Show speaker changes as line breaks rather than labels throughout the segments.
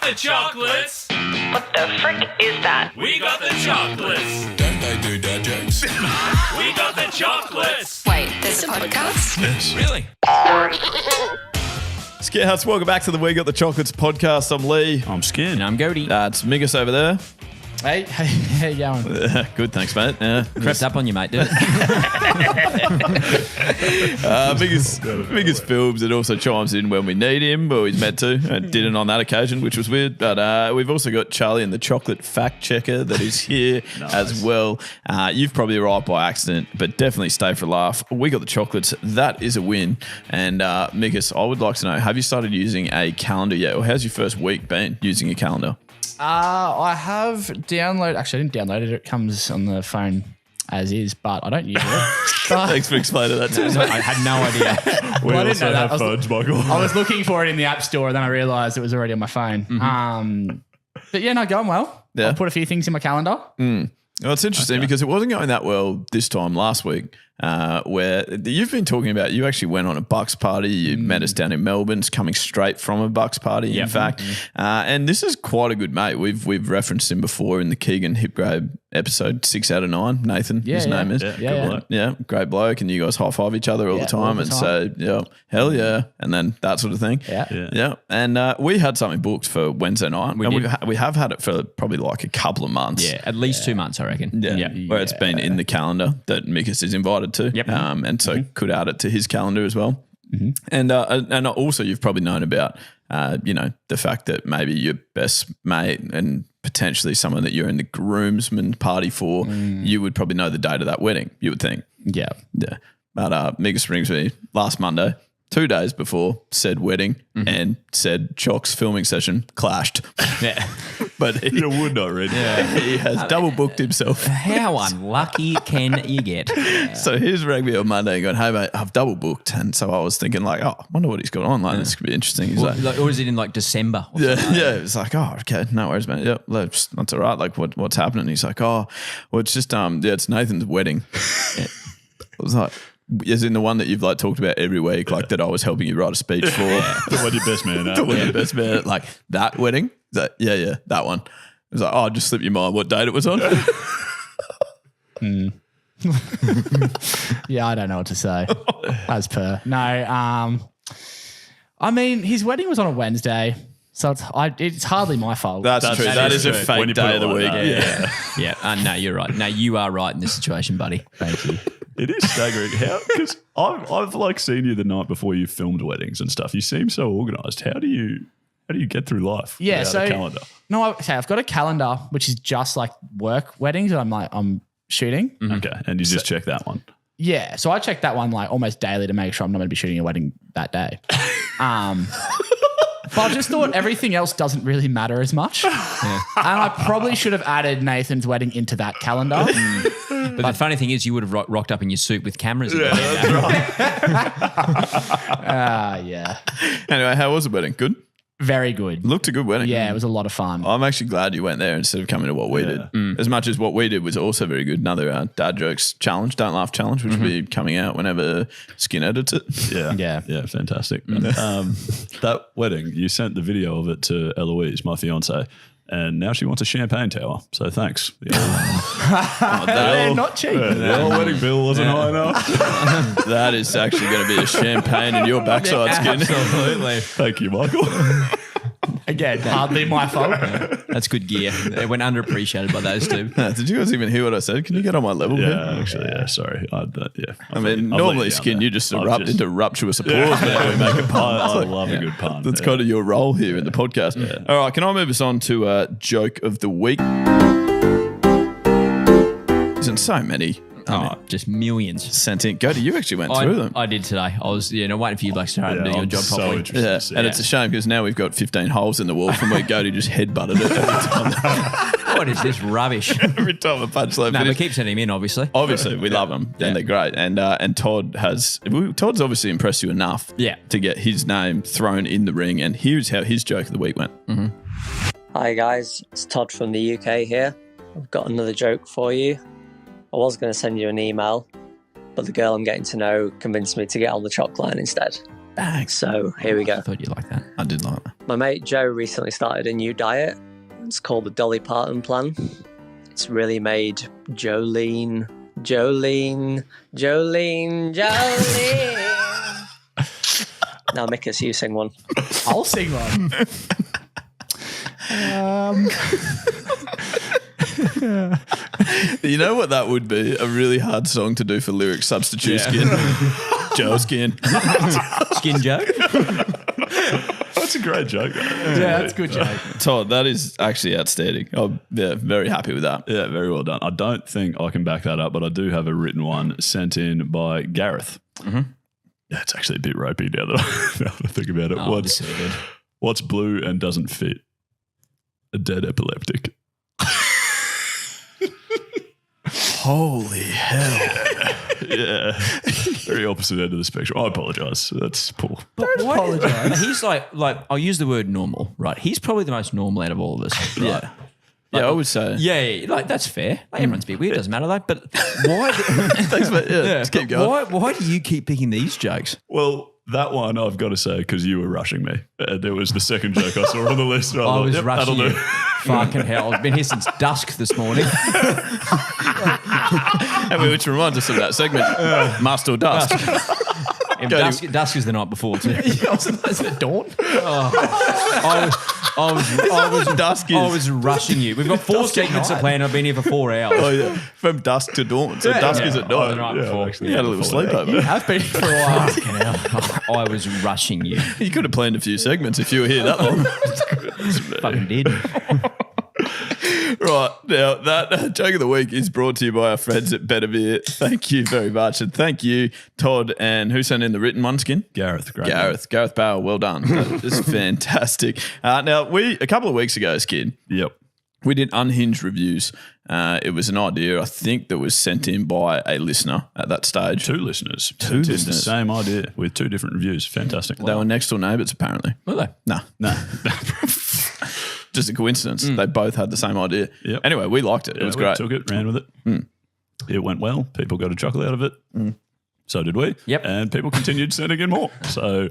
the chocolates.
What the frick is that?
We got the chocolates.
Don't they do dad jokes?
We got the chocolates.
Wait, there's a podcast?
Yes.
Really?
Scarehouse, welcome back to the We Got the Chocolates podcast. I'm Lee.
I'm Skin.
And I'm Gode.
It's Mickus over there.
Hey, how you going?
Good, thanks, mate.
Crept up on you, mate, did it?
Mickus films and also chimes in when we need him, or he's meant to, and didn't on that occasion, which was weird. But we've also got Charlie and the chocolate fact checker that is here as well. You've probably arrived by accident, but definitely stay for a laugh. We Got the Chocolates. That is a win. And Mickus, I would like to know, have you started using a calendar yet, or how's your first week been using a calendar?
I have downloaded. Actually, I didn't download it. It comes on the phone as is, but I don't use it.
Thanks for explaining that to me.
I had no idea.
We
Well, I didn't
also
know that.
have phones, Michael.
I was looking for it in the App Store, and then I realised it was already on my phone. But yeah, no, going well.
Yeah.
I put a few things in my calendar.
Well, it's interesting because it wasn't going that well this time last week, where you've been talking about you actually went on a Bucks party. You met us down in Melbourne, coming straight from a Bucks party, in fact. And this is quite a good mate. We've referenced him before in the Keegan Hipgrave episode 6 out of 9. Nathan, his name is.
Yeah.
Great bloke. And you guys high five each other all the time. And so, hell yeah. And then that sort of thing. Yeah. And we had something booked for Wednesday night. We have had it for probably like a couple of months.
Yeah, at least 2 months, I reckon.
Where it's been in the calendar that Mickus is invited to. And so could add it to his calendar as well. And also you've probably known about, the fact that maybe your best mate and potentially someone that you're in the groomsman party for, you would probably know the date of that wedding, you would think. Yeah. But Mickus rings me last Monday, 2 days before said wedding, and said Choc's filming session clashed. But
You would not read
he has double booked himself.
How unlucky can you get?
So he's rang me on Monday and going, hey mate, I've double booked. And so I was thinking like, I wonder what he's got on. Like, this could be interesting. He's like,
or is it in like December? Or
it was like, oh, okay, no worries, mate. Yep, that's all right. Like, what's happening? He's like, oh, well, it's just, it's Nathan's wedding. I was like, as in the one that you've like talked about every week, like that I was helping you write a speech for.
The one your best man at.
The one your best man at. Like that wedding. That that one. It was like, oh, just slip your mind what date it was on.
Yeah, I don't know what to say. As per. No, I mean, his wedding was on a Wednesday, so it's hardly my fault.
That's true. That is a
true.
fake day of the week.
No, you're right. No, you are right in this situation, buddy. Thank you.
It is staggering. How? Because I've like seen you the night before you filmed weddings and stuff. You seem so organised. How do you get through life?
Yeah,
without
so
a calendar?
No, I've got a calendar which is just like work weddings that I'm shooting.
Okay, and you just check that one.
Yeah, so I check that one like almost daily to make sure I'm not going to be shooting a wedding that day. But I just thought everything else doesn't really matter as much. And I probably should have added Nathan's wedding into that calendar.
But the funny thing is you would have rocked up in your suit with cameras.
That's right.
Yeah.
Anyway, how was the wedding? Good?
Very good.
Looked a good wedding.
Yeah, it was a lot of fun.
I'm actually glad you went there instead of coming to what we did. As much as what we did was also very good. Another dad jokes challenge, don't laugh challenge, which will be coming out whenever Skin edits it.
Yeah, fantastic. That wedding, you sent the video of it to Eloise, my fiance, and now she wants a champagne tower. So thanks.
They're not cheap.
The old wedding bill wasn't high enough.
That is actually going to be a champagne in your backside, Skin.
Absolutely.
Thank you, Michael.
Again, hardly my fault.
That's good gear. It went underappreciated by those two.
Did you guys even hear what I said? Can you get on my level?
Sorry.
I mean, normally, Skin, you just erupt into rapturous applause whenever we make a pun.
I love a good pun.
That's kind of your role here in the podcast. All right, can I move us on to joke of the week? There's so many.
Just millions.
Sent in. Gode, you actually went through them.
I did today. I was waiting for you blokes to start doing your job
so
properly.
interested to see
And
it.
it's a shame because now we've got 15 holes in the wall from where Gode just headbutted it every time.
What is this rubbish?
Every time a punchline
No, we
finished.
keep sending him in, obviously.
Obviously, we love them and they're great. And Todd's obviously impressed you enough to get his name thrown in the ring. And here's how his joke of the week went.
Hi guys, it's Todd from the UK here. I've got another joke for you. I was going to send you an email, but the girl I'm getting to know convinced me to get on the chalk line instead.
Bang.
So here we go.
I thought you'd like that.
I did like that.
My mate Joe recently started a new diet. It's called the Dolly Parton Plan. It's really made Jolene. Now, Mickus, you sing one.
I'll sing one.
You know what that would be? A really hard song to do for lyric substitute skin. Joe Skin.
Skin joke?
That's a great joke.
Yeah, that's a good joke.
Todd, that is actually outstanding. I'm very happy with that.
Yeah, very well done. I don't think I can back that up, but I do have a written one sent in by Gareth. Mm-hmm. Yeah, it's actually a bit ropey now that I think about it.
Oh,
What's blue and doesn't fit? A dead epileptic.
Holy hell.
Yeah. Very opposite end of the spectrum. I apologise. That's poor.
Apologise. He's like I'll use the word normal, right? He's probably the most normal out of all of us. Right?
Yeah. Yeah, I would say.
Yeah, like that's fair. Like, everyone's a bit weird, doesn't matter though. But why?
Thanks, mate. Yeah, let's keep going.
Why do you keep picking these jokes?
Well, that one I've got to say because you were rushing me. It was the second joke I saw on the list.
I was rushing you. Fucking hell. I've been here since dusk this morning.
Which reminds us of that segment, Must or Dust.
Dusk is the night before too.
Is it dawn?
I was rushing you. We've got 4 segments to plan. I've been here for 4 hours.
Oh, yeah. From dusk to dawn. So dusk is at
The
night.
night before.
actually,
You had a little sleepover.
I've been here for a while.
I was rushing you.
You could have planned a few segments if you were here that long.
Fucking did.
Right, now that joke of the week is brought to you by our friends at Better Beer. Thank you very much. And thank you, Todd, and who sent in the written one, Skin?
Gareth. Great.
Gareth Bauer, well done. That is fantastic. Now, a couple of weeks ago, Skin,
Yep.
we did Unhinged Reviews. It was an idea, I think, that was sent in by a listener at that stage.
2 listeners.
Two
Sent in
listeners.
The same idea with 2 different reviews. Fantastic.
They were next door neighbours, apparently.
Were they?
No. Just a coincidence. They both had the same idea.
Yep.
Anyway, we liked it. It was
we
great.
Took it, ran with it. It went well. People got a chocolate out of it. So did we.
Yep.
And people continued sending in more. So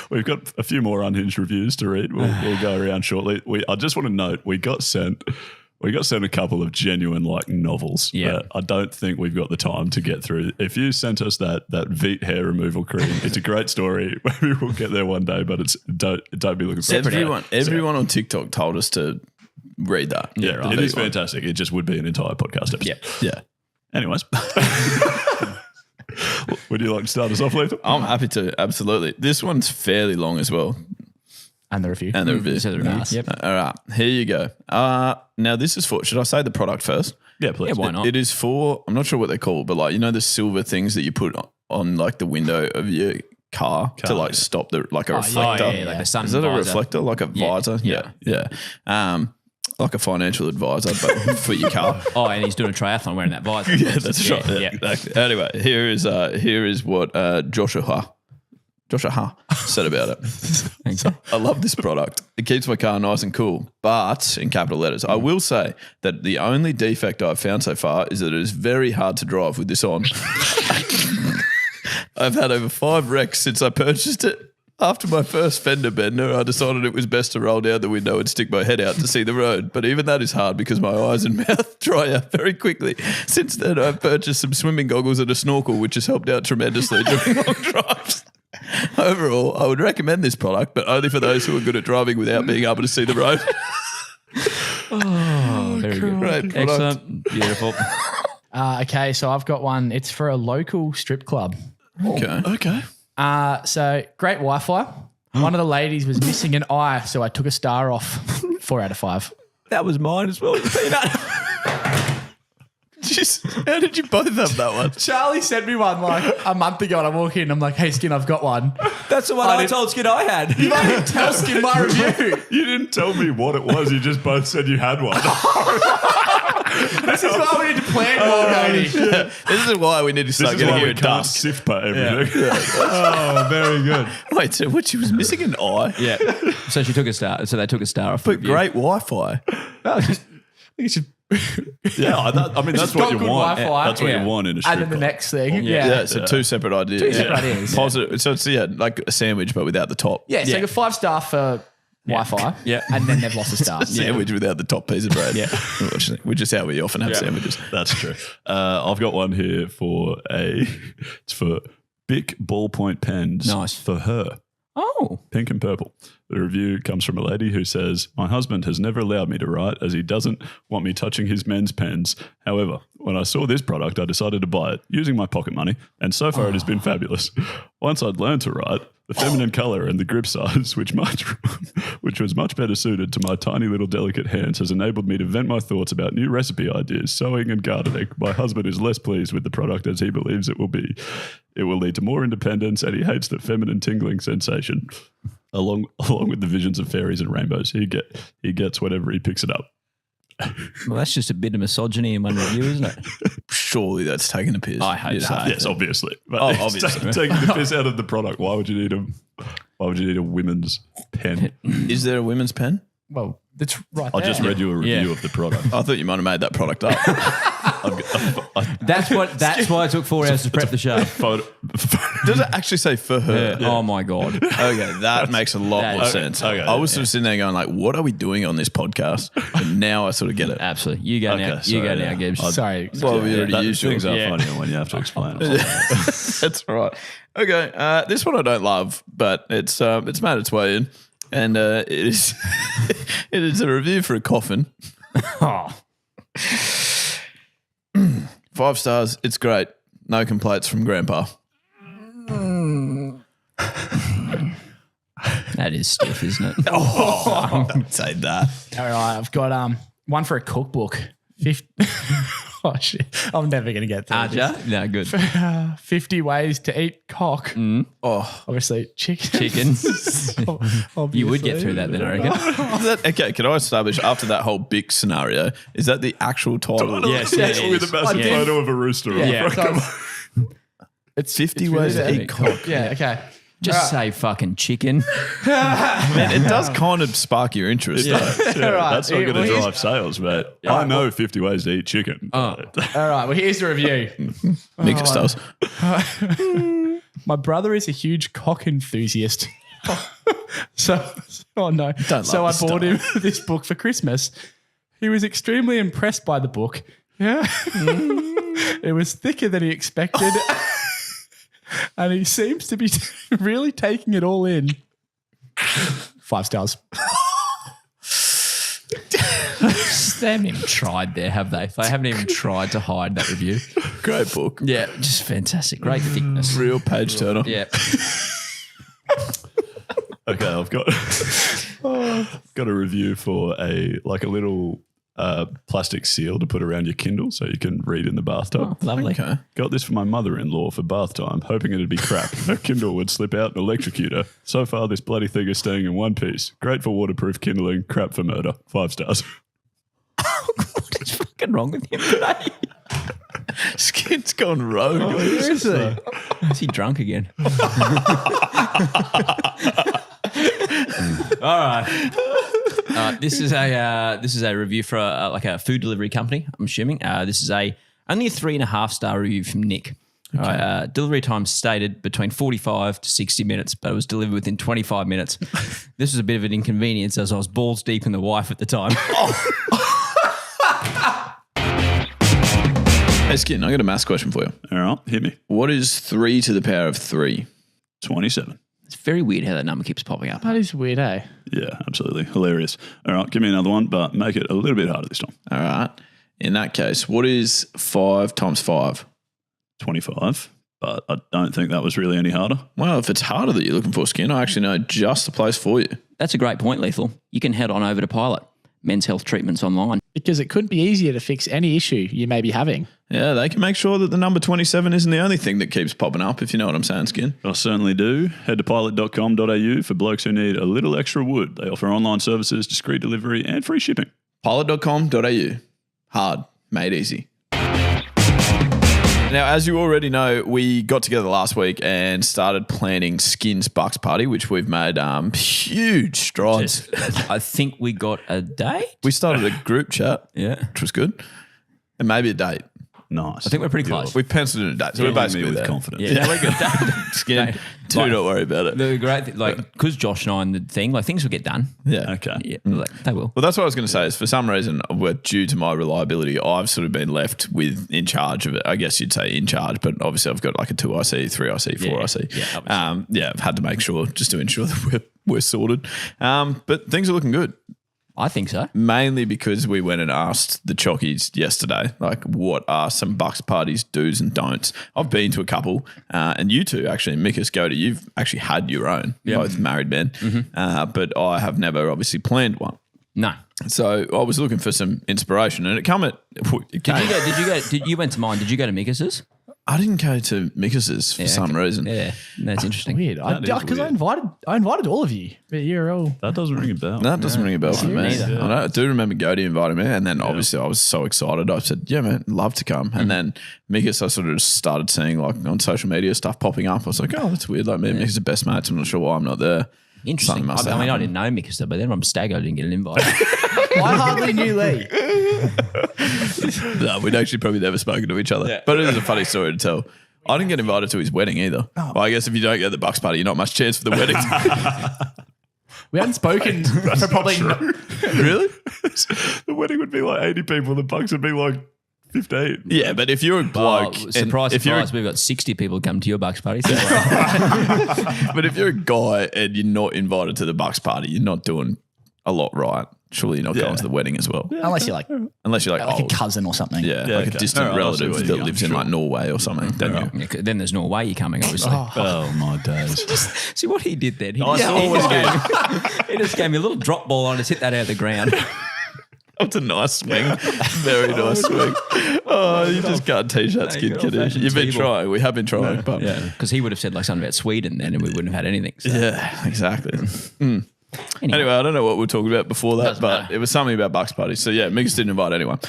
we've got a few more unhinged reviews to read. We'll go around shortly. I just want to note we got sent a couple of genuine novels.
Yeah.
That I don't think we've got the time to get through. If you sent us that Veet hair removal cream, it's a great story. Maybe we'll get there one day, but don't be looking for it.
Everyone on TikTok told us to read that.
Yeah, right. It is fantastic. It just would be an entire podcast episode.
Yeah.
Anyways. Would you like to start us off, Leighthal?
I'm happy to. Absolutely. This one's fairly long as well.
And the review.
So they're nice. Yep.
All right. Here you go. Now this is for, should I say the product first?
Yeah, please.
Yeah, why not?
It is for, I'm not sure what they're called, but the silver things that you put on the window of your car to stop a reflector.
Yeah, like the sun
Is that a
visor.
reflector? Like a
Yeah.
visor? Yeah. Like a financial advisor, but for your car.
Oh, and he's doing a triathlon wearing that visor.
Yeah, that's right.
Yeah.
Exactly. Anyway, here is what Joshua said about it.
Thanks.
I love this product. It keeps my car nice and cool, but in capital letters. I will say that the only defect I've found so far is that it is very hard to drive with this on. I've had over 5 wrecks since I purchased it. After my first fender bender, I decided it was best to roll down the window and stick my head out to see the road. But even that is hard because my eyes and mouth dry out very quickly. Since then, I've purchased some swimming goggles and a snorkel, which has helped out tremendously during long drives. Overall, I would recommend this product, but only for those who are good at driving without being able to see the road.
Very good.
Great product.
Excellent. Beautiful.
Okay, so I've got one. It's for a local strip club.
Okay.
So great Wi-Fi. One of the ladies was missing an eye, so I took a star off. 4 out of 5.
That was mine as well.
How did you both have that one?
Charlie sent me one a month ago, and I walk in. I'm like, "Hey, Skin, I've got one."
That's the one I told Skid I had.
You didn't tell Skin my review.
You didn't tell me what it was. You just both said you had one.
This is why we need to plan more, Cody.
This is why we need to start
This is
getting
why
here
we
at
can't
dusk.
sift per everything.
Oh, very good.
Wait, so what? She was missing an eye?
Yeah. So she took a star. So they took a star off.
But great Wi-Fi.
I think it's just
Yeah, I mean that's what you
got good
want.
Wi-Fi.
That's what
Yeah.
you want in a strip
And then the
club.
next thing.
Yeah, so two separate ideas.
Two separate ideas.
Positive. So it's like a sandwich, but without the top.
Yeah, so you got 5-star for Wi-Fi.
Yeah.
And then they've lost a star.
A sandwich without the top piece of bread.
Yeah.
Which is how we often have sandwiches.
That's true. I've got one here it's for Bic ballpoint pens.
Nice.
For her.
Oh.
Pink and purple. The review comes from a lady who says, my husband has never allowed me to write as he doesn't want me touching his men's pens. However, when I saw this product, I decided to buy it using my pocket money, and so far it has been fabulous. Once I'd learned to write, the feminine colour and the grip size, which was much better suited to my tiny little delicate hands, has enabled me to vent my thoughts about new recipe ideas, sewing and gardening. My husband is less pleased with the product as he believes it will lead to more independence, and he hates the feminine tingling sensation. Along with the visions of fairies and rainbows, he gets whenever he picks it up.
Well, that's just a bit of misogyny in one review, isn't it?
Surely that's taking a piss.
I hope
You'd
so.
have
Yes, obviously. But
Oh,
it's
obviously.
taking the piss out of the product. Why would you need a women's pen?
Is there a women's pen?
Well, that's right
I
there.
just read you a review
Yeah.
of the product.
I thought you might have made that product up.
That's why it took 4 hours to prep the show.
Does it actually say for her?
Oh my God.
Okay, that makes a lot more sense.
okay,
I was sort of sitting there going like, what are we doing on this podcast? And now I sort of get it.
Absolutely. You go now.
sorry,
You go now,
yeah.
Gibbs.
Sorry.
Well, we already used
Things
yours.
are funnier when you have to explain it.
That's right. Okay, this one I don't love, but it's made its way in, and it is it is a review for a coffin.
Oh.
5 stars. It's great. No complaints from Grandpa.
That is stiff, isn't it?
Say that.
All right, I've got one for a cookbook. Oh, shit. I'm never going to get through
Aren't
this.
you? No, good.
50 ways to eat cock.
Oh,
Obviously, chicken.
Chicken. You would get through that then, I reckon.
is that, okay. Can I establish after that whole big scenario? Is that the actual title?
Yes, yeah, it
with
is.
a massive
I did.
photo of a rooster.
Yeah.
Right?
So it's
50 ways to
really
eat cock.
Yeah, okay.
Just say fucking chicken.
Man, it does kind of spark your interest.
Yeah,
Right.
that's not going
Well,
to
here's-
drive sales, mate. I know 50 ways to eat chicken.
All right, well, here's the review.
Mickus does.
My brother is a huge cock enthusiast. So I
love
bought
this
him this book for Christmas. He was extremely impressed by the book. Yeah. It was thicker than he expected. And he seems to be really taking it all in. 5 stars.
They haven't even tried there, have they? They haven't even tried to hide that review.
Great book.
Yeah, just fantastic. Great thickness.
Real page turner.
Yeah.
Okay, I've got a review for a little plastic seal to put around your Kindle so you can read in the bathtub.
Lovely.
Okay.
Got this for my mother-in-law for bath time, hoping it'd be crap. Her Kindle would slip out and electrocute her. So far, this bloody thing is staying in one piece. Great for waterproof kindling, crap for murder. 5 stars.
What is fucking wrong with him today?
Skin's gone rogue.
Seriously.
Is he drunk again? All right. This is a review for a food delivery company. I'm assuming this is only a 3.5 star review from Nick. All right, delivery time stated between 45 to 60 minutes, but it was delivered within 25 minutes. This was a bit of an inconvenience as I was balls deep in the wife at the time.
Hey, Skin, I got a maths question for you.
All right, hit me.
What is 3 to the power of 3?
27.
It's very weird how that number keeps popping up.
That is weird, eh?
Yeah, absolutely. Hilarious. All right, give me another one, but make it a little bit harder this time.
All right. In that case, what is 5 times 5?
25, but I don't think that was really any harder.
Well, if it's harder that you're looking for, Skin, I actually know just the place for you.
That's a great point, Leighthal. You can head on over to Pilot. Men's health treatments online.
Because it could be easier to fix any issue you may be having.
Yeah, they can make sure that the number 27 isn't the only thing that keeps popping up, if you know what I'm saying, Skin.
I certainly do. Head to pilot.com.au for blokes who need a little extra wood. They offer online services, discreet delivery, and free shipping.
Pilot.com.au. Hard, made easy. Now, as you already know, we got together last week and started planning Skins Bucks Party, which we've made huge strides.
I think we got a date.
We started a group chat, which was good, and maybe a date.
Nice.
I think we're pretty close.
We've penciled in a date, so we're basically
with
there.
confidence.
Yeah, we're good.
Skin, do not worry about it.
The great thing, because Josh and I and the thing, things will get done.
Yeah.
Okay.
Yeah, they will.
Well, that's what I was going to say. Is for some reason, due to my reliability, I've sort of been left in charge of it. I guess you'd say in charge, but obviously I've got like a 2IC, 3IC, 4IC. I've had to make sure just to ensure that we're sorted. But things are looking good.
I think so.
Mainly because we went and asked the Choccies yesterday, like, what are some Bucks parties do's and don'ts? I've been to a couple, and you two actually, Mickus, Gode, you've actually had your own, both married men, but I have never obviously planned one.
No.
So I was looking for some inspiration, and
Did you went to mine? Did you go to Mickas's?
I didn't go to Mickus's for some reason.
Yeah, that's interesting.
Weird. Because I invited all of you, but you're all.
That doesn't ring a bell.
That doesn't ring a bell for me.
neither.
I do remember Gode inviting me, and then obviously I was so excited. I said, "Yeah, man, love to come." And then Mickus, I sort of just started seeing like on social media stuff popping up. I was like, "Oh, that's weird." Like me and Mickus are best mates. I'm not sure why I'm not there.
Interesting.
Something must have
I
happened.
didn't know Mickus, but then from Stag Do, I didn't get an invite.
I hardly knew Lee.
No, we'd actually probably never spoken to each other. But it is a funny story to tell. I didn't get invited to his wedding either. Well, I guess if you don't get the Bucks party, you're not much chance for the wedding.
We hadn't spoken for probably.
Really?
The wedding would be like 80 people. The Bucks would be like 15.
Yeah, but if you're a bloke,
Surprise,
if you're
surprise, we've got 60 people come to your Bucks party. So
but if you're a guy and you're not invited to the Bucks party, you're not doing a lot right. Surely you're not going to the wedding as well.
Unless you're like
Like
a cousin or something.
Yeah,
Yeah,
like
okay.
a distant
All right, I'll see
relative
what
that
you
lives
got,
in like
sure.
Norway or something.
then there's Norway you're coming, obviously.
Oh, my days.
See what he did then? He just gave me a little drop ball on to hit that out of the ground.
It's a nice swing. Very nice swing. Oh, you just can't teach that skin condition. You've been trying. We have been trying. But
Because he would have said like something about Sweden then and we wouldn't have had anything. So.
yeah, exactly.
Anyway,
I don't know what we were talking about before that,
Doesn't
but
matter.
it was something about Bucks parties. So yeah, Mickus didn't invite anyone.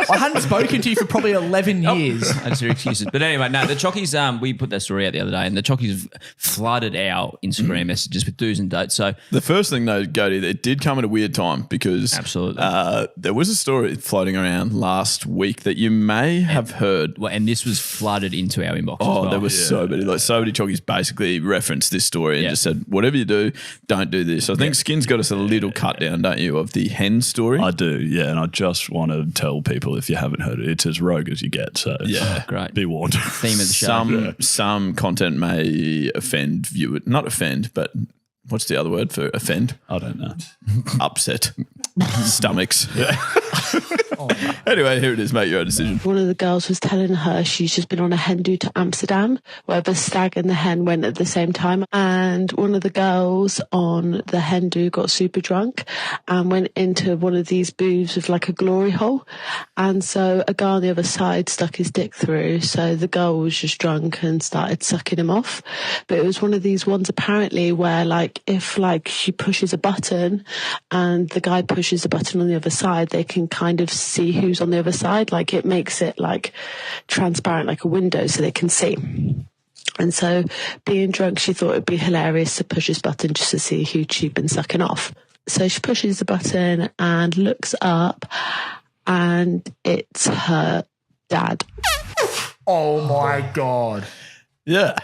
I hadn't spoken to you for probably 11 years.
That's your excuses. But anyway, no, the Choccies, we put that story out the other day and the Choccies flooded our Instagram messages with do's and don'ts. So
The first thing though, Gode, it did come at a weird time because
Absolutely.
There was a story floating around last week that you may have heard.
and this was flooded into our inbox.
Oh,
as well.
there was so many Choccies basically referenced this story and just said, whatever you do, don't do this. I think Skin's got us a little cut down, don't you, of the hen story?
I do, yeah. And I just want to tell people, if you haven't heard it, it's as rogue as you get. So
Great.
be warned.
Theme of the show.
Some content may offend viewers. Not offend, but what's the other word for offend?
I don't know.
Upset. Stomachs. Anyway, here it is. Make your own decision.
One of the girls was telling her she's just been on a hen do to Amsterdam, where the stag and the hen went at the same time. And one of the girls on the hen do got super drunk and went into one of these booths with like a glory hole. And so a guy on the other side stuck his dick through. So the girl was just drunk and started sucking him off. But it was one of these ones apparently where like if like she pushes a button and the guy pushes a button on the other side, they can kind of see who's on the other side. Like it makes it like transparent, like a window, so they can see. And so being drunk, she thought it'd be hilarious to push this button just to see who she'd been sucking off. So she pushes the button and looks up and it's her dad.
Oh my God.
Yeah.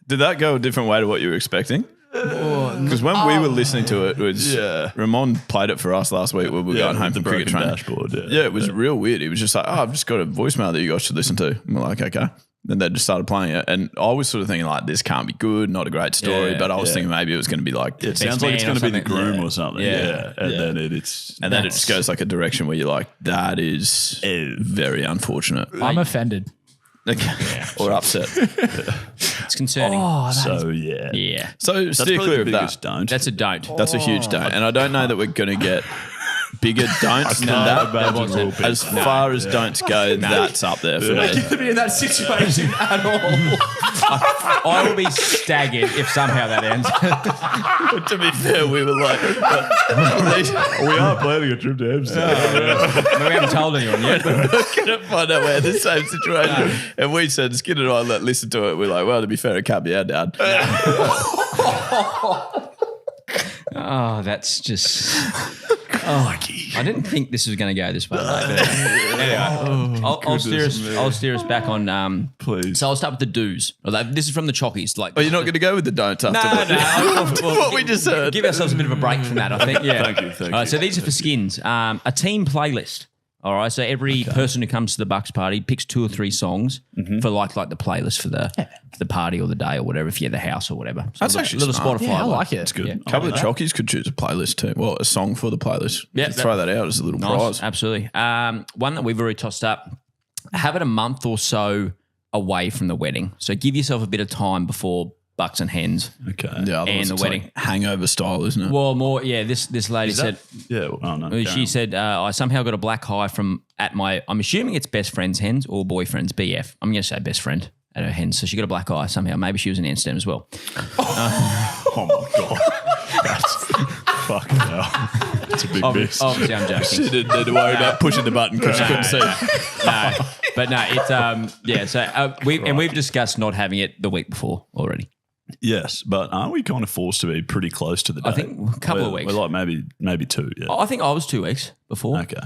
Did that go a different way to what you were expecting? Because when we were listening to it, Ramon played it for us last week when we were going home from cricket training.
Dashboard,
It was real weird. He was just like, I've just got a voicemail that you guys should listen to. And we're like, okay. Then they just started playing it. And I was sort of thinking like, this can't be good, not a great story. But I was thinking maybe it was going to be like,
It sounds like it's going to be the groom or something.
Yeah.
And then it's...
and then it just goes like a direction where you're like, that is very unfortunate.
I'm offended.
Or upset.
It's concerning.
so, yeah.
Yeah.
So
That's
steer
probably
clear
the
of
biggest
that.
don't.
That's a don't.
That's a huge don't. And I don't know that we're going to get bigger don'ts than that. As far as don'ts go, that's up there for me.
To be in that situation at all.
I will be staggered if somehow that ends.
To be fair, we were like,
We are planning a trip to Amster.
We haven't told anyone yet.
we're going to find out we're in the same situation. And we said, Skin and I listened to it. We're like, well, to be fair, it can't be our dad.
Oh, that's just. I didn't think this was going to go this way. Anyway, I'll steer us back on.
Please.
So I'll start with the do's. This is from the Choccies. Like,
Oh, you're not going to go with the don'ts after what we just heard.
Give ourselves a bit of a break from that, I think. Yeah.
Thank you.
All right, so these are for skins. A team playlist. All right, so every person who comes to the Bucks party picks 2 or 3 songs for like the playlist for the party or the day or whatever, if you're at the house or whatever. So
That's actually
little
smart.
Spotify.
Yeah, I like it.
It's good.
A couple of Choccies could choose a playlist too. Well, a song for the playlist.
Yeah,
Throw that out as a little
Nice,
prize.
absolutely. One that we've already tossed up, have it a month or so away from the wedding. So give yourself a bit of time before Bucks and Hens.
Okay.
Yeah, otherwise
And the
it's
wedding.
like hangover style, isn't it?
Well, more, yeah, this lady said,
Yeah. Oh, no.
she said, I somehow got a black eye I'm assuming it's best friend's hens or boyfriend's BF. I'm going to say best friend at her hens. So she got a black eye somehow. Maybe she was an Amster as well.
Oh, my God. That's fucking hell. It's a big miss.
Obviously, I'm joking.
She didn't need to worry about pushing the button because she couldn't see it.
No, but no, it's yeah. So we've discussed not having it the week before already.
Yes, but aren't we kind of forced to be pretty close to the day?
I think a couple of weeks.
We're like maybe 2, yeah.
I think I was 2 weeks before.
Okay.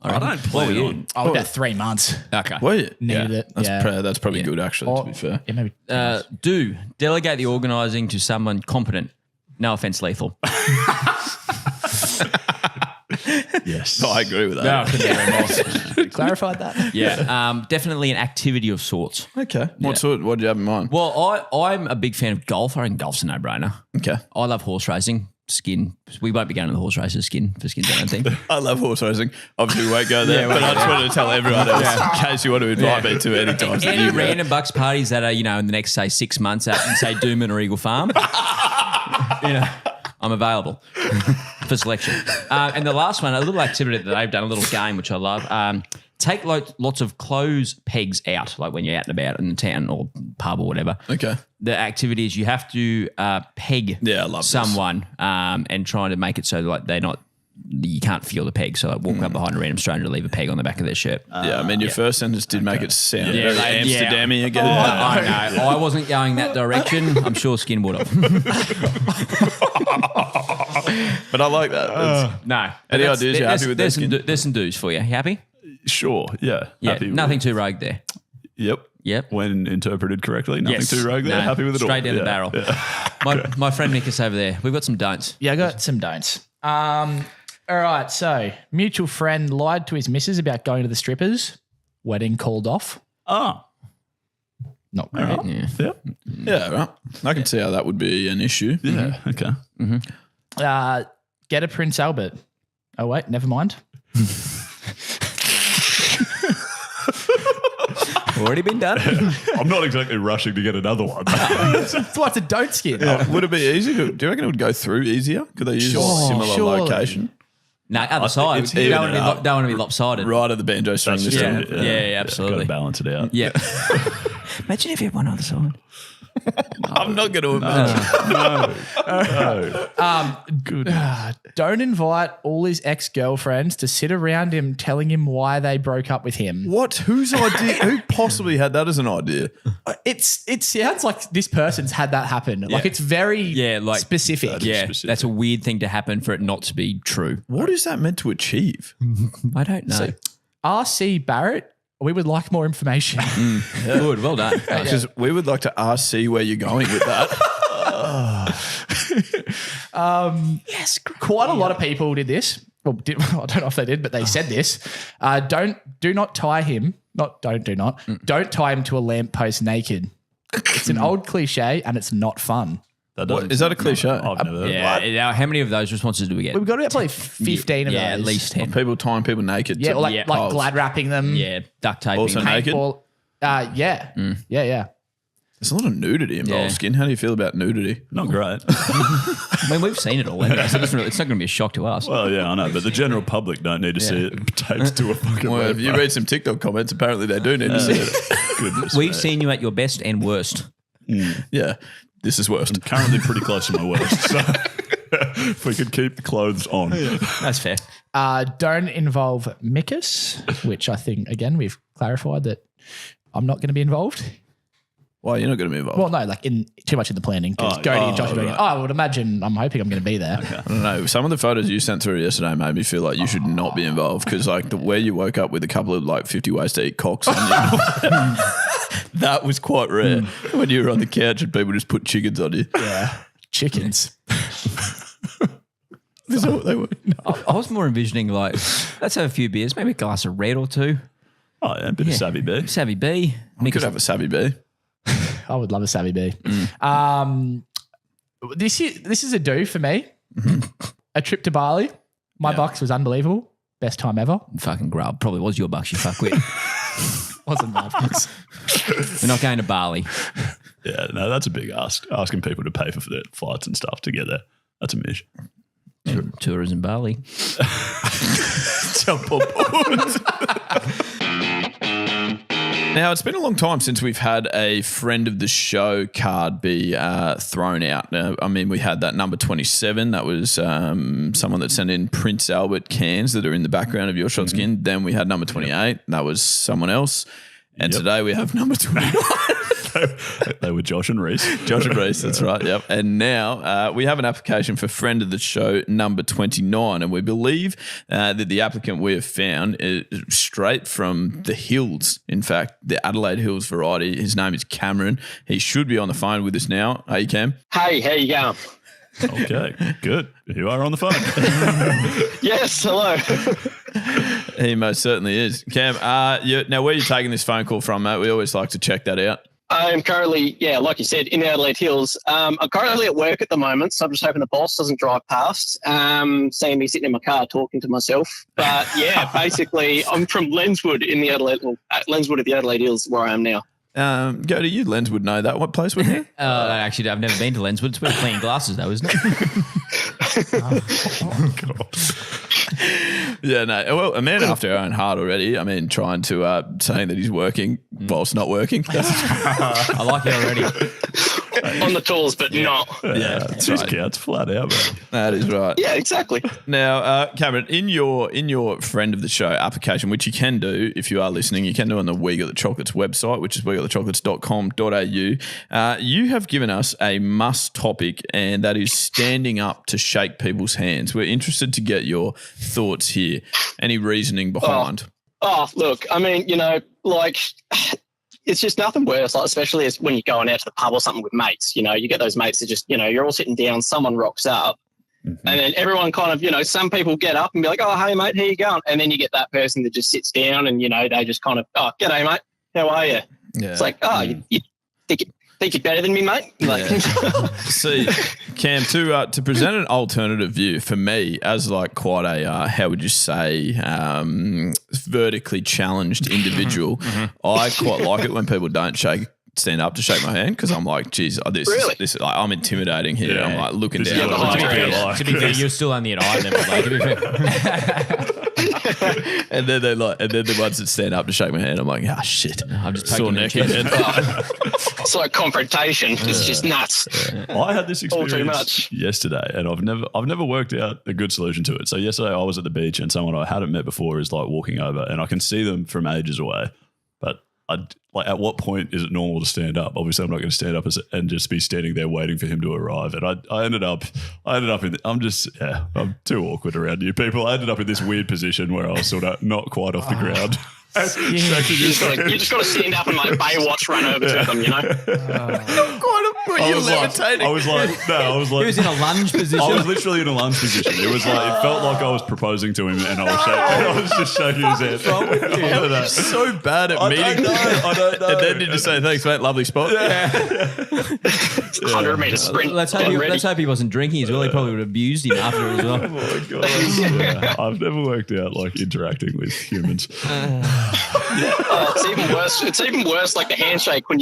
I
don't plan on.
Oh, about 3 months.
Okay.
Were you?
Needed it.
That's probably good, actually, to be fair.
Yeah, maybe.
Do delegate the organising to someone competent. No offense, Leighthal.
Yes.
I agree with that.
Clarified that.
Yeah, definitely an activity of sorts.
Okay. What do you have in mind?
Well, I'm a big fan of golf. I think golf's a no-brainer.
Okay.
I love horse racing. Skin. We won't be going to the horse races. Skins, I don't think.
I love horse racing. Obviously, we won't go there, but I just wanted to tell everyone else in case you want to invite me to any times that
Any
you go.
random Bucks parties that are, in the next, say, 6 months at, say, Doomben or Eagle Farm, I'm available for selection. And the last one, a little activity that they've done, a little game, which I love. Take lots of clothes pegs out, like when you're out and about in the town or pub or whatever.
Okay.
The activity is you have to peg
Yeah, I love this.
someone and trying to make it so like they're not, you can't feel the peg. So like walk up behind a random stranger to leave a peg on the back of their shirt.
Yeah, I mean, your first sentence did make it sound
Yeah,
very
like, yeah.
Amsterdam-y again.
I know. I wasn't going that direction. I'm sure Skin would have.
But I like that.
No.
Any
That's-
ideas you're happy with
there's
that,
some,
Skin?
there's some do's for you. You happy?
Sure. Yeah.
Yeah.
Happy with
Nothing
it.
too rogue there.
Yep.
Yep.
When interpreted correctly, nothing
Yes.
too rogue there.
No,
Happy with it all.
straight down the
Yeah,
barrel.
yeah.
My friend Mickus over there. We've got some don'ts.
Yeah, I got some don'ts. All right, so mutual friend lied to his missus about going to the strippers. Wedding called off.
Ah.
Not great.
All right.
Yeah.
Yeah.
Yeah, right. I can see how that would be an issue.
Yeah. Okay.
Get a Prince Albert. Oh, wait, never mind.
Already been done.
I'm not exactly rushing to get another one.
That's why it's a don't Skin.
Would it be easy? Do you reckon it would go through easier? Could they use a similar
surely.
location?
No, other side.
it's
You don't
even
want to be lopsided.
Right at the banjo string this
Yeah.
time.
Yeah, absolutely.
Got to balance it out.
Yeah. Imagine if you had one other side.
I'm not going to imagine.
Don't invite all his ex-girlfriends to sit around him telling him why they broke up with him.
What? Whose idea? Who possibly had that as an idea?
It sounds like this person's had that happen. Like it's very specific.
Yeah,
specific.
that's a weird thing to happen for it not to be true.
What is that meant to achieve?
I don't know.
R.C. Barrett, we would like more information.
Good, well done.
Because we would like to see where you're going with that.
Quite a lot of people did this. Well, I don't know if they did, but they said this. Do not tie him. Don't tie him to a lamppost naked. It's an old cliche and it's not fun.
Is that a cliche?
I've never heard
Yeah,
of
now, how many of those responses do we get?
We've got about probably 15 of those.
Yeah, at least 10.
People tying people naked.
Yeah,
to
or like
poles.
glad wrapping them.
Yeah, duct taping.
Also naked?
Paintball. Yeah. Yeah.
There's a lot of nudity involved,
Yeah.
Skin. How do you feel about nudity?
Not great.
I mean, we've seen it all anyway, so it's not going to be a shock to us.
Well, yeah, I know, but the general public don't need to see it taped to a fucking
Well, if you
lamppost.
read some TikTok comments, apparently they do need to see it.
Goodness,
We've
mate.
seen you at your best and worst.
Yeah, this is worst.
I'm currently pretty close to my worst. So if we could keep the clothes on.
That's fair.
Don't involve Mickus, which I think, again, we've clarified that I'm not going to be involved.
Why, you're not going to be involved?
Well, no, like too much in the planning. Because Gode and Josh are doing it. I would imagine, I'm hoping I'm going to be there.
I don't know. Some of the photos you sent through yesterday made me feel like you should not be involved because like where you woke up with a couple of like 50 ways to eat cocks on you. That was quite rare when you were on the couch and people just put chickens on you.
Yeah. Chickens.
Is that what they were?
I was more envisioning like, let's have a few beers, maybe a glass of red or two.
Oh, yeah, a bit of Savvy B.
Savvy B.
We could have a Savvy B.
I would love a Savvy B. This is a do for me. A trip to Bali. My bucks was unbelievable. Best time ever.
Fucking grub. Probably was your bucks, you fuckwit.
Wasn't my bucks.
We're not going to Bali.
Yeah, no, that's a big ask. Asking people to pay for their flights and stuff to get there. That's a mission.
Tourism Bali.
Jump on board. Now, it's been a long time since we've had a friend of the show card be thrown out. I mean, we had that number 27. That was someone that sent in Prince Albert cans that are in the background of your shot skin. Then we had number 28. That was someone else. And today we have number 29.
They were Josh and Reese.
Josh and Reese, that's right, yep. And now we have an application for friend of the show number 29, and we believe that the applicant we have found is straight from the hills, in fact, the Adelaide Hills variety. His name is Cameron. He should be on the phone with us now. Hey, Cam.
Hey, how you going?
Okay, good. You are on the phone.
Yes, hello.
He most certainly is. Cam, now where are you taking this phone call from, mate? We always like to check that out.
I'm currently, like you said, in the Adelaide Hills. I'm currently at work at the moment, so I'm just hoping the boss doesn't drive past, seeing me sitting in my car talking to myself. But yeah, basically, I'm from Lenswood in the Adelaide, Lenswood at the Adelaide Hills, where I am now.
Go to you, Lenswood. Know that what place we're here?
Actually, I've never been to Lenswood. It's where clean glasses, though, isn't it?
Oh, God.
Yeah, no. Well, a man after our own heart already. I mean, trying to saying that he's working whilst not working.
I like it already.
On the tools, but not.
Yeah, that's
Just
right.
counts flat out, man.
That is right.
Yeah, exactly.
Now, Cameron, in your friend of the show application, which you can do if you are listening, you can do on the We Got the Chocolates website, which is wegotthechocolates.com.au. You have given us a must topic, and that is standing up to shake people's hands. We're interested to get your thoughts here. Any reasoning behind?
Oh, look, I mean, it's just nothing worse, like, especially as when you're going out to the pub or something with mates. You get those mates that just, you're all sitting down, someone rocks up, and then everyone kind of, some people get up and be like, oh, hey, mate, how you going? And then you get that person that just sits down and, they just kind of, oh, g'day, mate, how are you?
Yeah.
It's like, oh, you think you're better than me, mate? Like,
See, Cam, to present an alternative view for me as like quite a how would you say vertically challenged individual, I quite like it when people don't stand up to shake my hand because I'm like, geez, this is like, I'm intimidating here.
Yeah.
I'm like looking
This is
down.
what
To be fair, you're still only an island. Like, to be fair.
And then the ones that stand up to shake my hand, I'm like, shit.
I'm just
sore
taking
neck.
the chest.
it's like confrontation. It's just nuts.
I had this
All too
experience
much.
yesterday, and I've never worked out a good solution to it. So yesterday I was at the beach, and someone I hadn't met before is like walking over, and I can see them from ages away. But at what point is it normal to stand up? Obviously, I'm not going to stand up and just be standing there waiting for him to arrive. And I ended up in. I'm too awkward around you people. I ended up in this weird position where I was sort of not quite off the ground.
You just got to stand up and like Baywatch run over to them,
I was like,
He was in a lunge position.
I was literally in a lunge position. It was like, it felt like I was proposing to him, and I was just shaking his hand.
You're so bad at meeting.
I don't know.
And then did you say, thanks, mate, lovely spot?
Yeah. 100 metre sprint.
Let's hope he wasn't drinking as well. He probably would have abused him after as well.
Oh my God. Yeah, I've never worked out like interacting with humans.
It's even worse. It's even worse like the handshake when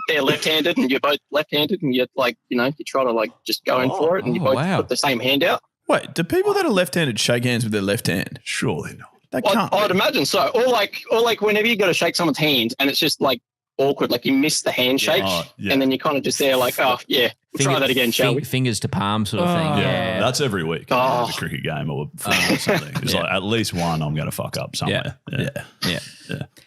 they're left-handed and you're both left-handed and you're like, you try to like just go in for it and you both put the same hand out.
Wait, do people that are left-handed shake hands with their left hand?
Surely not.
They can't.
I'd imagine so. Or like whenever you got to shake someone's hand and it's just like awkward. Like you miss the handshake, and then you're kind of just there, like, oh yeah, try that again, shall we?
Fingers to palm sort of thing. Yeah,
that's every week. The cricket game or something. It's like at least one I'm going to fuck up somewhere. Yeah.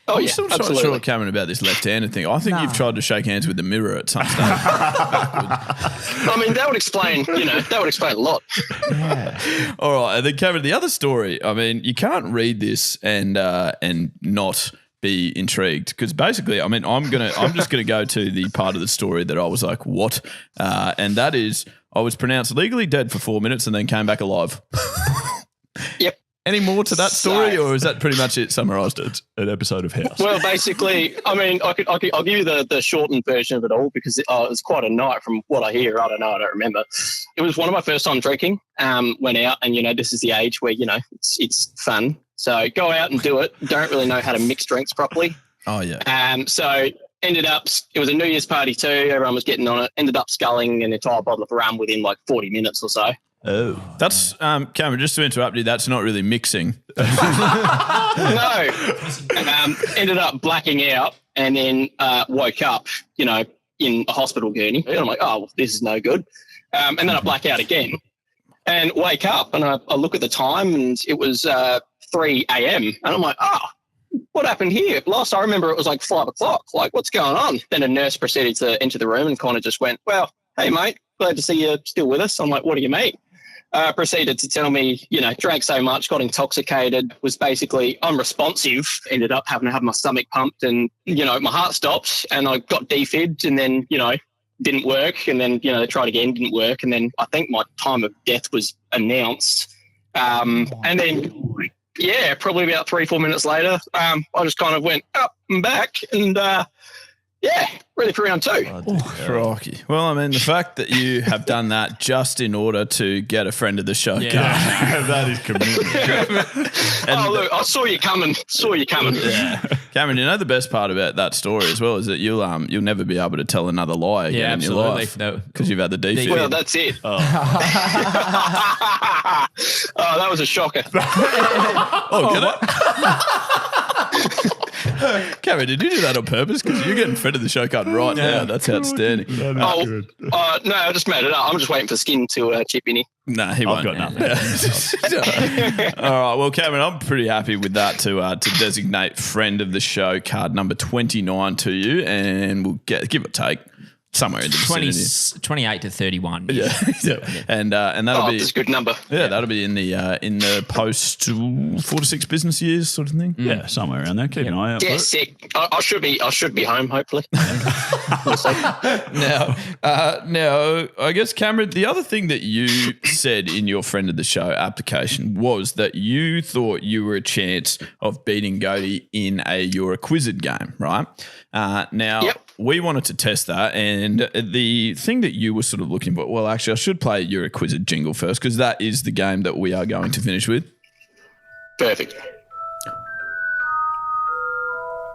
Oh, I'm still not sure, Cameron, about this left-handed thing. I think you've tried to shake hands with the mirror at some stage.
I mean, that would explain. That would explain a lot.
Yeah. All right, and then Cameron, the other story. I mean, you can't read this and not be intrigued, because basically, I mean, I'm just gonna go to the part of the story that I was like, what? And that is, I was pronounced legally dead for 4 minutes and then came back alive.
Yep.
Any more to that story, or is that pretty much it summarised?
It's an episode of House.
Well, basically, I mean, I'll give you the shortened version of it all, because it was quite a night from what I hear. I don't remember. It was one of my first time drinking. Went out, and this is the age where it's fun. So go out and do it. Don't really know how to mix drinks properly.
Oh yeah.
So ended up, it was a New Year's party too. Everyone was getting on it. Ended up sculling an entire bottle of rum within like 40 minutes or so.
Oh, that's Cameron. Just to interrupt you, that's not really mixing.
No, ended up blacking out, and then woke up, in a hospital gurney. And I'm like, oh, well, this is no good. And then I black out again, and wake up, and I look at the time, and it was 3 a.m. And I'm like, oh, what happened here? Last I remember, it was like 5 o'clock. Like, what's going on? Then a nurse proceeded to enter the room and kind of just went, well, hey, mate, glad to see you still with us. I'm like, what do you mean? Proceeded to tell me, drank so much, got intoxicated, was basically unresponsive, ended up having to have my stomach pumped, and, my heart stopped, and I got defibbed, and then, didn't work, and then, they tried again, didn't work, and then I think my time of death was announced. And then, probably about 3-4 minutes later, I just kind of went up and back, and ready for round 2.
Crikey. Well, I mean, the fact that you have done that just in order to get a friend of the show.
Yeah. That is commitment.
Look, I saw you coming.
Yeah. Cameron, the best part about that story as well is that you'll never be able to tell another lie again in your life. Because you've had the defib.
Well, that's it. Oh, that was a shocker.
Cameron, did you do that on purpose? Because you're getting friend of the show card right now. That's outstanding.
No, I just made it up. I'm just waiting for Skin to chip in here.
No, he won't.
I've got nothing.
All right. Well, Cameron, I'm pretty happy with that to designate friend of the show card number 29 to you, and we'll give or take somewhere in the vicinity.
28 to 31.
Yeah. And that'll be
that's a good number.
Yeah, that'll be in the post 4 to 6 business years sort of thing.
Yeah, somewhere around there. Keep an eye out.
Yeah, sick. I should be home hopefully.
Now, I guess, Cameron, the other thing that you said in your friend of the show application was that you thought you were a chance of beating Gode in you're a Quizzard game, right? We wanted to test that, and the thing that you were sort of looking for, well, actually, I should play your a Quizzard jingle first, because that is the game that we are going to finish with.
Perfect.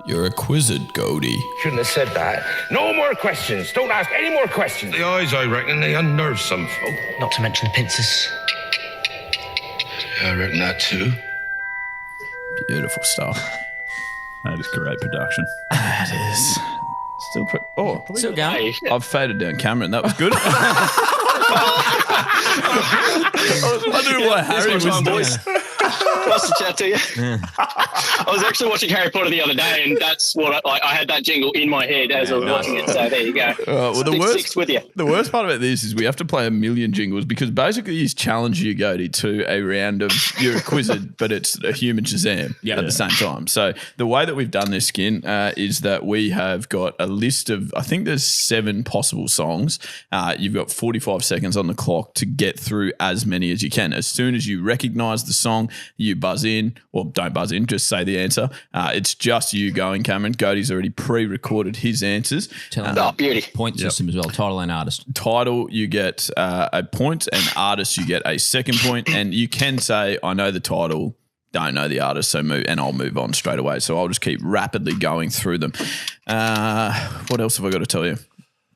You're a Quizzard, Gode.
Shouldn't have said that. No more questions. Don't ask any more questions.
The eyes, I reckon, they unnerve some folk.
Not to mention the pincers.
Yeah, I reckon that too.
Beautiful stuff.
That is great production.
That is.
Still going.
I've faded down Cameron. That was good. I was wondering why Harry was doing.
Nice to chat to you. I was actually watching Harry Potter the other day, and that's what I had that jingle in my head as I was watching it. So there you go.
Well, the worst part about this is we have to play a million jingles, because basically he's challenged you, Gode, to a round of you're a Quizzard, but it's a Human Shazam at the same time. So the way that we've done this, Skin, is that we have got a list of, I think there's 7 possible songs. You've got 45 seconds on the clock to get through as many as you can. As soon as you recognise the song, you buzz in, or don't buzz in, just say the answer. It's just you going, Cameron. Gode's already pre-recorded his answers.
Beauty.
Point system as well, title and artist.
Title, you get a point, and artist, you get a second point, and you can say, I know the title, don't know the artist, so move, and I'll move on straight away. So I'll just keep rapidly going through them. What else have I got to tell you?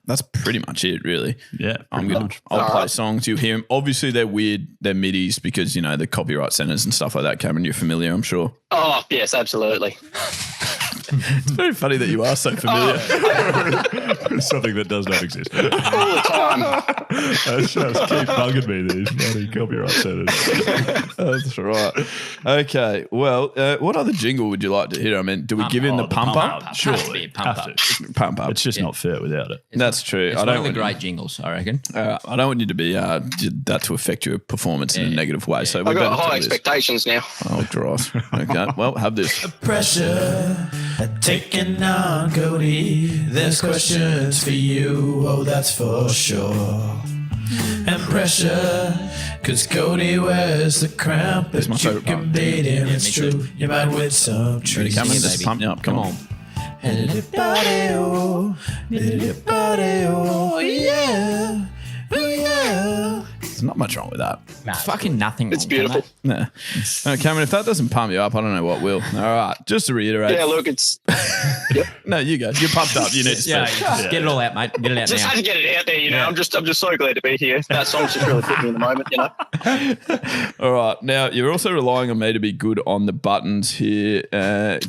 That's pretty much it, really.
Yeah,
I'll play songs. You hear them. Obviously, they're weird. They're middies because, the copyright centers and stuff like that. Cameron, you're familiar, I'm sure.
Oh, yes, absolutely.
It's very funny that you are so familiar.
Something that does not exist.
All the time.
That's just keep bugging me, these bloody copyright setters.
That's right. Okay. Well, what other jingle would you like to hear? I mean, do we give in the pump up?
Surely.
Pump up.
Pump up.
It's just not fair without it.
That's true.
It's
I
one
don't
of the
want
great jingles, I reckon.
I don't want you to be that to affect your performance in a negative way. So
I've
we
got
better
high
do this.
expectations now.
Oh, dross. Okay. Well, have this.
Pressure taking on Cody. There's questions for you, oh that's for sure. And pressure, cause Cody wears the crown, but
my
you
favourite
can
part.
beat him, it's
me
true.
too.
You might win some
Ready,
trees.
Cameron?
Yeah,
Just
baby.
pump you up. Come on.
Anybody-o, anybody-o, yeah, oh yeah.
There's not much wrong with that.
Fucking nothing.
It's
wrong,
beautiful.
No. No, Cameron, if that doesn't pump you up, I don't know what will. All right. Just to reiterate.
Yeah, look, it's
No, you go. You're pumped up. You need to
Yeah,
speak.
just get it all out, mate. Get it out
just
now.
had to get it out there, you know. I'm just so glad to be here. That song's just really put me in the moment, you know.
All right. Now, you're also relying on me to be good on the buttons here,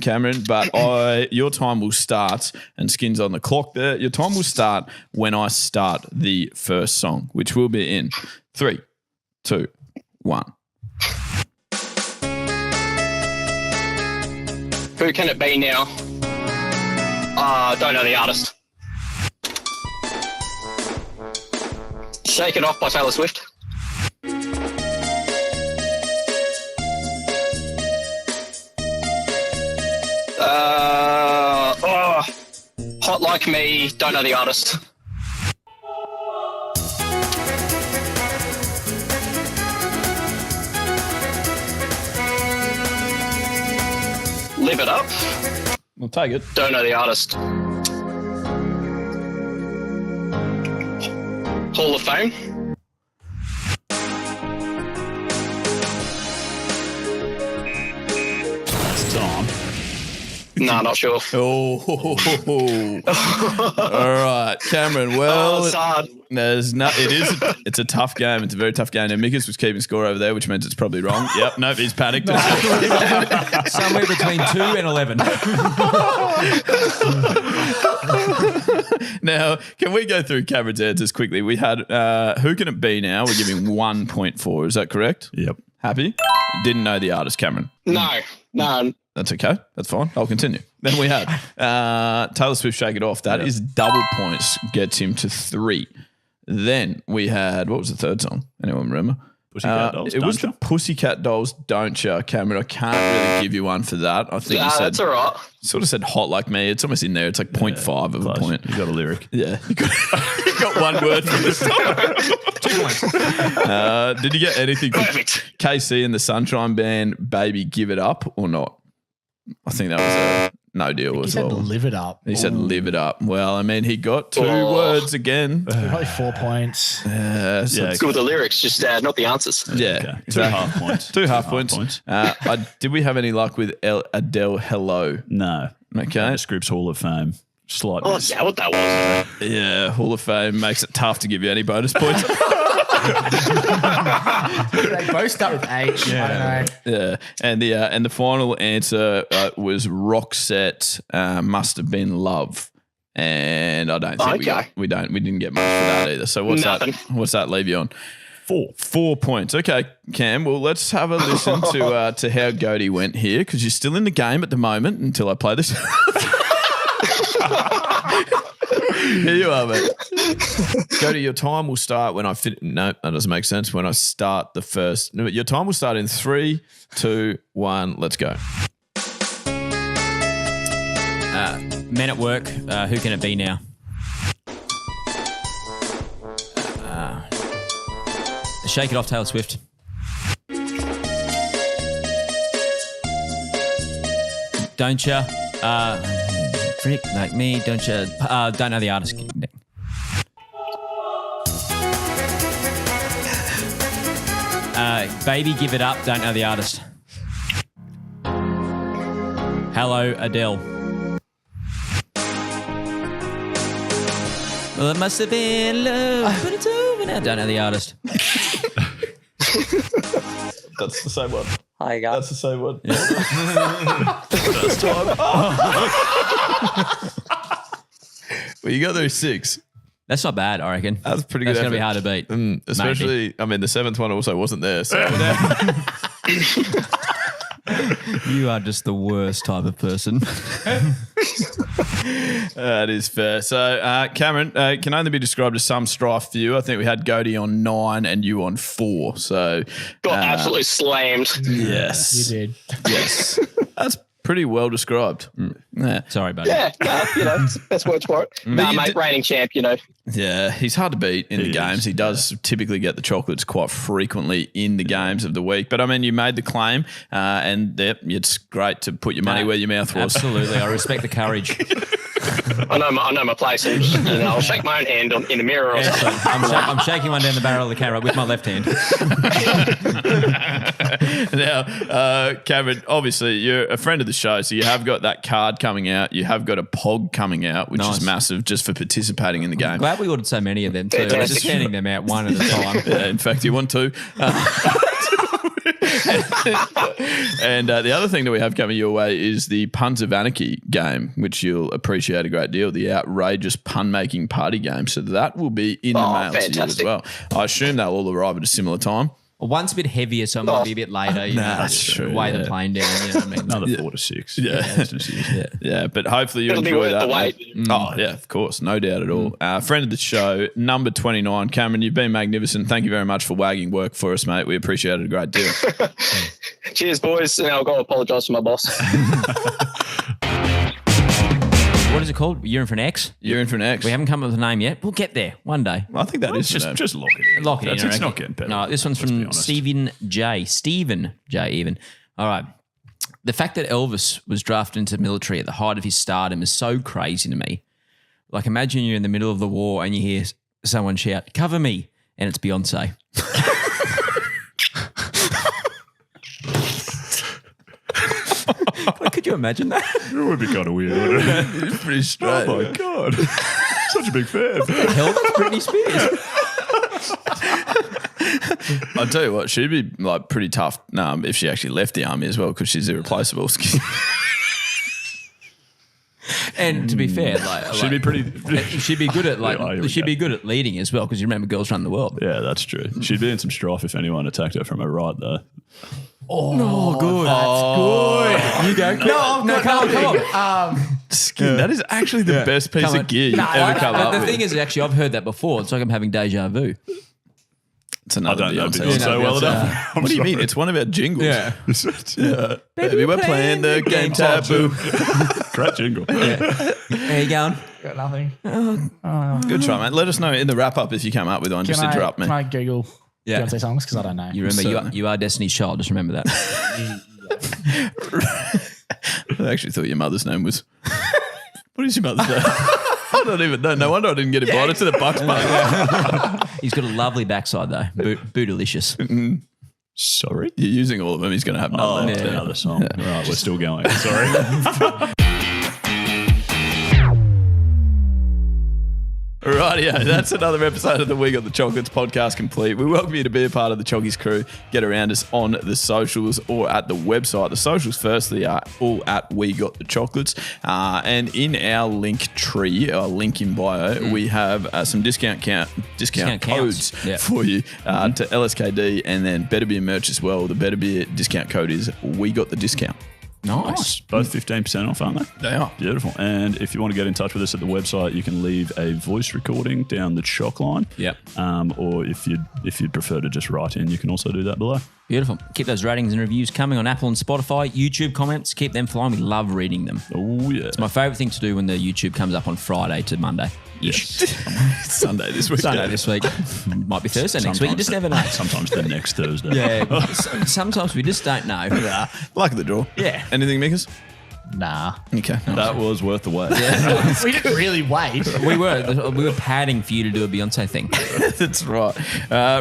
Cameron, but your time will start, and Skin's on the clock there. Your time will start when I start the first song, which will be in 3, 2, 1.
Who can it be now? Don't know the artist. Shake It Off by Taylor Swift. Hot Like Me, don't know the artist. Live It Up,
We'll take it.
don't know the artist. Hall of Fame.
It's Tom.
Nah, not sure.
Oh, all right, Cameron. Well,
it's hard.
there's no. It's a tough game. It's a very tough game. And Mickus was keeping score over there, which means it's probably wrong. Yep. Nope. He's panicked.
Somewhere between 2 and 11.
Now, can we go through Cameron's answers quickly? We had who can it be now? We're giving 1.4. Is that correct?
Yep.
Happy? Didn't know the artist, Cameron.
No.
That's okay. That's fine. I'll continue. Then we had Taylor Swift, Shake It Off. That is double points, gets him to 3. Then we had, what was the third song? Anyone remember?
Pussycat Dolls,
It was
Don't
the Pussycat Dolls, Don't Ya, Cameron. I can't really give you one for that. I think you said,
That's all right.
sort of said Hot Like Me. It's almost in there. It's like 0.5 of a point.
You got a lyric.
Yeah. You got one word from this song.
2 points.
Did you get anything from
Perfect.
KC and the Sunshine Band, Baby Give It Up or not? I think that was a no deal
He
as
said
well.
live it up.
He said live it up. Well, I mean, he got 2
Oh.
words again.
Probably 4 points.
So
Yeah,
it's-
Good with the lyrics, just not the answers.
yeah.
Okay. 2
exactly.
half points.
2 half points. Did we have any luck with Adele Hello?
No.
Okay.
Scripps Hall of Fame. Slight
Oh,
miss.
yeah, what that was.
Yeah, Hall of Fame makes it tough to give you any bonus points.
They both start with H. I don't know.
Yeah, and the final answer was Roxette, Must Have Been Love, and I don't think
Okay.
we didn't get much for that either. So what's
Nothing.
What's that leave you on?
4.
4 points. Okay, Cam. Well, let's have a listen to how Gode went here because you're still in the game at the moment until I play this. Here you are, mate. Gode, your time will start when I fit. No, that doesn't make sense. When I start the first. No, your time will start in 3, 2, 1. Let's go.
Men at Work, who can it be now? Shake It Off, Taylor Swift. Don't ya? Freak like me, don't ya? Don't know the artist. Baby Give It Up, don't know the artist. Hello, Adele. Well, it must have been love, but it's over now. Don't know the artist.
That's the same one.
Hi, guys.
That's the same one.
First time.
Well, you got those 6.
That's not bad, I reckon.
That's pretty good.
That's going to be
effort.
hard to beat.
Especially, I mean, the 7th one also wasn't there. So
You are just the worst type of person.
that is fair. So, Cameron, can only be described as some strife for you. I think we had Gode on 9 and you on 4. So
Got absolutely slammed.
Yes,
You did.
yes, that's pretty well described. Yeah.
Sorry, buddy.
Yeah, it's best words for it. Nah, mate, reigning champ,
Yeah, he's hard to beat in the games. He does typically get the chocolates quite frequently in the games of the week. But I mean, you made the claim, and it's great to put your money where your mouth was.
Absolutely. I respect the courage.
I know my place, and I'll shake my own hand in the mirror. Or something.
I'm shaking one down the barrel of the camera with my left hand.
Now, Cameron, obviously you're a friend of the show, so you have got that card coming out. You have got a POG coming out, which is massive just for participating in the game.
Glad we ordered so many of them too. We're just handing them out one at a time.
Yeah, in fact, you want to. And the other thing that we have coming your way is the Puns of Anarchy game, which you'll appreciate a great deal, the outrageous pun-making party game. So that will be in the mail to you as well. I assume they'll all arrive at a similar time.
Well, one's a bit heavier, so it might be a bit later.
That's true.
Weigh the plane down. You know what I mean?
Another 4 to 6.
Yeah, but hopefully you
It'll be
enjoy
worth
that.
the wait.
Oh, yeah, of course. No doubt at all. Friend of the show, number 29. Cameron, you've been magnificent. Thank you very much for wagging work for us, mate. We appreciate it a great deal.
Cheers, boys. And I'll go apologise to my boss.
What is it called? You're in for an X?
You're in for an X.
We haven't come up with a name yet. We'll get there one day.
I think that is
just lock it in.
Lock it in.
It's not getting better.
No, this one's
Let's be
from
honest.
Stephen J. Even. All right. The fact that Elvis was drafted into the military at the height of his stardom is so crazy to me. Like, imagine you're in the middle of the war and you hear someone shout, "Cover me," and it's Beyonce. Could you imagine that?
It would be kind of weird, wouldn't it?
It's pretty straight.
Oh, my God. Such a big fan.
The hell, that's Britney Spears.
I'll tell you what, she'd be like pretty tough if she actually left the army as well, because she's irreplaceable.
And to be fair,
She'd be pretty.
she'd be good at
She'd
be good at leading as well, because you remember girls run the world.
Yeah, that's true. She'd be in some strife if anyone attacked her from her right, though.
Oh, good. That's good. You go. No, come on.
That is actually the best piece of gear you've ever come up
The
with.
thing is, actually, I've heard that before. It's like I'm having deja vu.
It's another
I don't know
Beyonce.
Beyonce well enough.
What do you mean? It's one of our jingles.
Yeah.
Baby, we're playing the game taboo.
Great jingle.
How you going?
Got nothing.
Good try, mate. Let us know in the wrap up if you come up with one. Just interrupt me.
Can I Google
Yeah.
Beyonce songs? Because I don't know.
You remember, you are Destiny's Child. Just remember that.
I actually thought your mother's name was. What is your mother's name? I don't even know. No wonder I didn't get invited to the Bucks party.
He's got a lovely backside, though. Bootylicious.
Sorry?
You're using all of them. He's going to have none left.
Another song. Right, we're still going. Sorry.
Rightio, that's another episode of the We Got the Chocolates podcast complete. We welcome you to be a part of the Choccies crew. Get around us on the socials or at the website. The socials, firstly, are all at We Got the Chocolates. And in our link tree, our link in bio, we have some discount codes for you to LSKD and then Better Beer merch as well. The Better Beer discount code is We Got the Discount.
Nice. Both 15% off, aren't they?
They are.
Beautiful. And if you want to get in touch with us at the website, you can leave a voice recording down the chalk line.
Yep.
Or if you'd prefer to just write in, you can also do that below.
Beautiful. Keep those ratings and reviews coming on Apple and Spotify. YouTube comments, keep them flowing. We love reading them.
Oh, yeah.
It's my favourite thing to do when the YouTube comes up on Friday to Monday.
Yes.
Sunday this week.
Sunday this week. Might be Thursday next week. You just never know.
Sometimes the next Thursday.
Yeah. Sometimes we just don't know.
Luck of the draw.
Yeah.
Anything, Mickus?
Nah.
Okay.
That was worth the wait.
We didn't really wait.
We were padding for you to do a Beyonce thing.
That's right.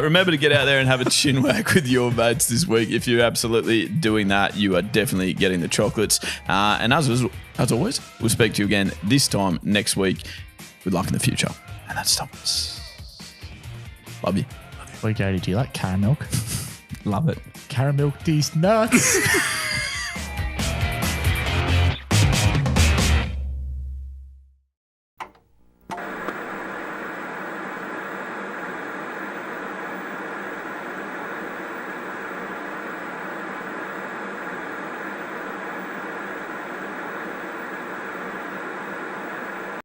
Remember to get out there and have a chin whack with your mates this week. If you're absolutely doing that, you are definitely getting the chocolates. And as always, we'll speak to you again this time next week. Good luck in the future. And that's Thomas. Love you.
Wait, Gode, do you like caramel milk?
Love it.
Caramel these nuts.